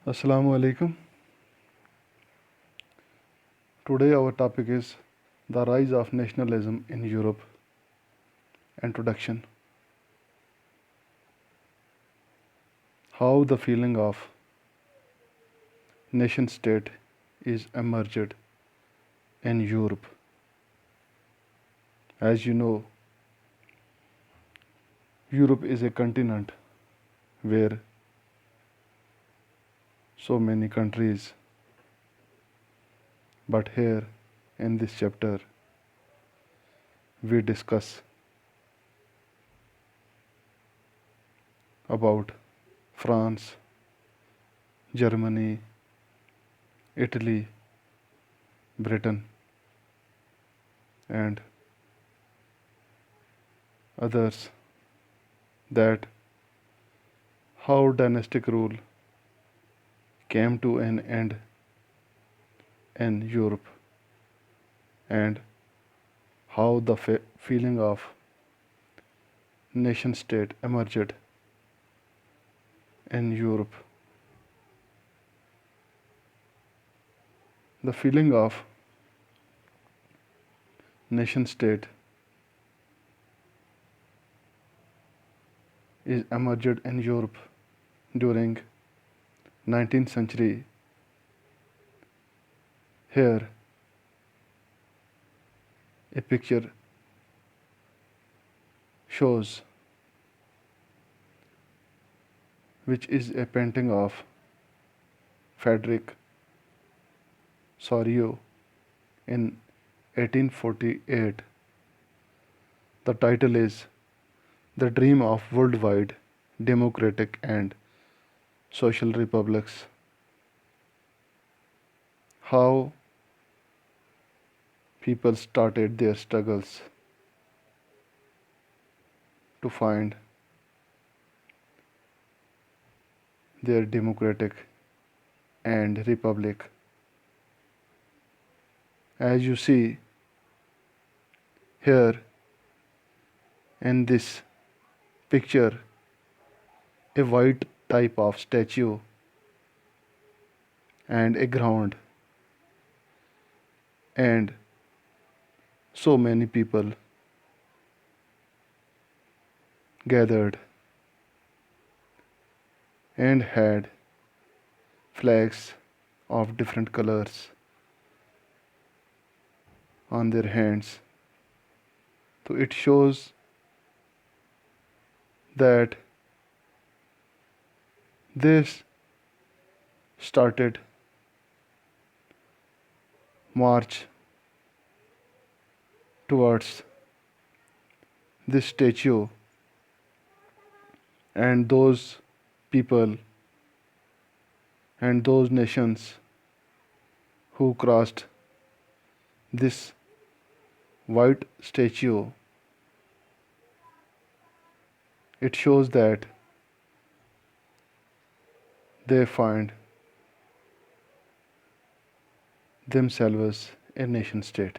Assalamu alaikum. Today our topic is the rise of nationalism in Europe. Introduction. How the feeling of nation state is emerged in Europe. As you know, Europe is a continent where so many countries, but here in this chapter we discuss about France, Germany, Italy, Britain, and others, that how dynastic rule came to an end in Europe, and how the feeling of nation state emerged in Europe. The feeling of nation state is emerged in Europe during 19th century. Here a picture shows, which is a painting of Frederick Sorio in 1848. The title is The Dream of Worldwide Democratic and Social Republics. How people started their struggles to find their democratic and republic. As you see here in this picture, a white type of statue and a ground, and so many people gathered and had flags of different colors on their hands. So it shows that this started march towards this statue, and those people and those nations who crossed this white statue, it shows that they find themselves a nation state.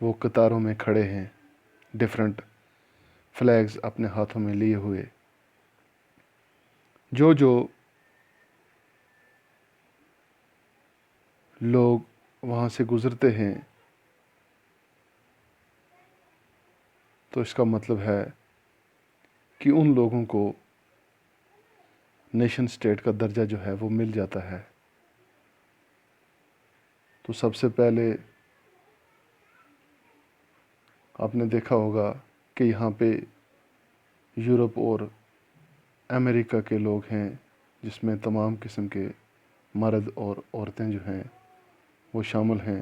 وہ قطاروں میں کھڑے ہیں different flags اپنے ہاتھوں میں لیے ہوئے. جو لوگ وہاں سے گزرتے ہیں تو اس کا مطلب ہے کہ ان لوگوں کو نیشن اسٹیٹ کا درجہ جو ہے وہ مل جاتا ہے. تو سب سے پہلے آپ نے دیکھا ہوگا کہ یہاں پہ یورپ اور امریکہ کے لوگ ہیں، جس میں تمام قسم کے مرد اور عورتیں جو ہیں وہ شامل ہیں.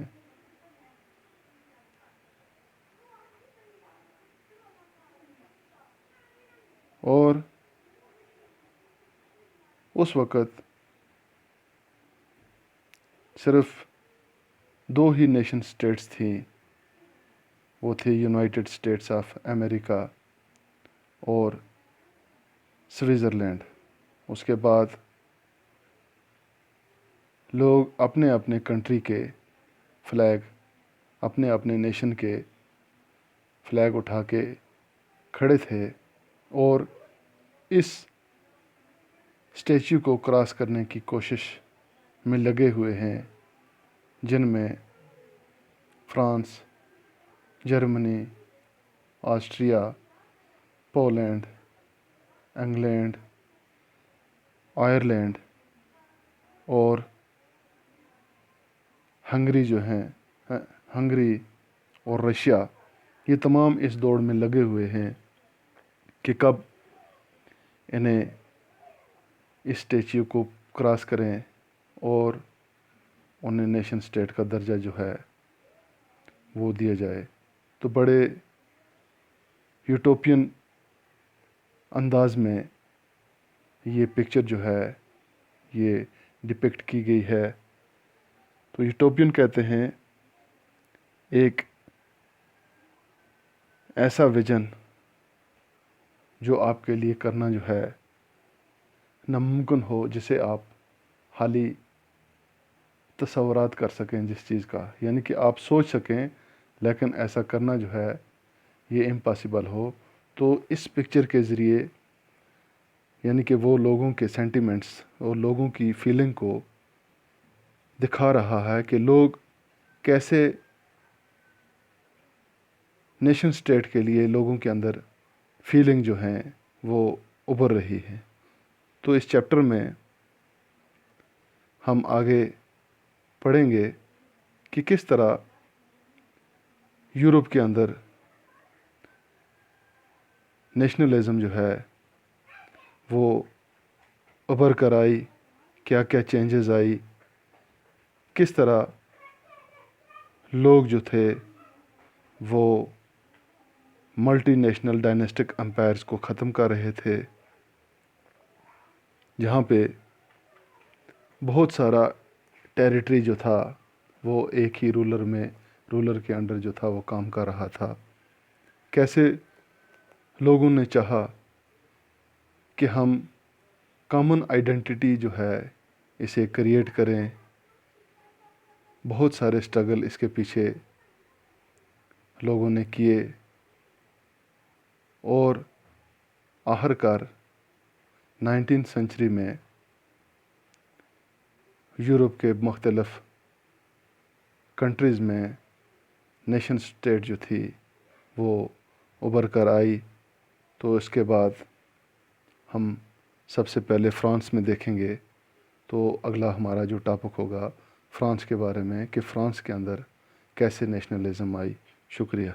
اور اس وقت صرف 2 ہی نیشن اسٹیٹس تھیں، وہ تھے یونائٹڈ اسٹیٹس آف امریکہ اور سوئٹزرلینڈ. اس کے بعد لوگ اپنے اپنے کنٹری کے فلیگ، اپنے اپنے نیشن کے فلیگ اٹھا کے کھڑے تھے اور اس اسٹیچو کو کراس کرنے کی کوشش میں لگے ہوئے ہیں، جن میں France, Germany, Austria, Poland, England, Ireland اور ہنگری جو ہیں، ہنگری اور رشیا، یہ تمام اس دوڑ میں لگے ہوئے ہیں کہ کب انہیں اس اسٹیچو کو کراس کریں اور انہیں نیشن اسٹیٹ کا درجہ جو ہے وہ دیا جائے. تو بڑے یوٹوپین انداز میں یہ پکچر جو ہے یہ ڈپکٹ کی گئی ہے. تو یوٹوپین کہتے ہیں ایک ایسا ویژن جو آپ کے لیے کرنا جو ہے ناممکن ہو، جسے آپ حالی تصورات کر سکیں جس چیز کا، یعنی کہ آپ سوچ سکیں لیکن ایسا کرنا جو ہے یہ امپاسبل ہو. تو اس پکچر کے ذریعے یعنی کہ وہ لوگوں کے سینٹیمنٹس اور لوگوں کی فیلنگ کو دکھا رہا ہے کہ لوگ کیسے نیشن اسٹیٹ کے لیے لوگوں کے اندر فیلنگ جو ہیں وہ ابھر رہی ہے. تو اس چیپٹر میں ہم آگے پڑھیں گے کہ کس طرح یورپ کے اندر نیشنلزم جو ہے وہ ابھر کر آئی، کیا کیا چینجز آئی، کس طرح لوگ جو تھے وہ ملٹی نیشنل ڈائنسٹک امپائرز کو ختم کر رہے تھے، جہاں پہ بہت سارا ٹیریٹری جو تھا وہ ایک ہی رولر کے انڈر جو تھا وہ کام کر رہا تھا. کیسے لوگوں نے چاہا کہ ہم کامن آئیڈینٹی جو ہے اسے کریٹ کریں. بہت سارے اسٹرگل اس کے پیچھے لوگوں نے کیے اور آخر کار 19 سنچری میں یورپ کے مختلف کنٹریز میں نیشن اسٹیٹ جو تھی وہ ابھر کر آئی. تو اس کے بعد ہم سب سے پہلے فرانس میں دیکھیں گے. تو اگلا ہمارا جو ٹاپک ہوگا فرانس کے بارے میں، کہ فرانس کے اندر کیسے نیشنلزم آئی. شکریہ.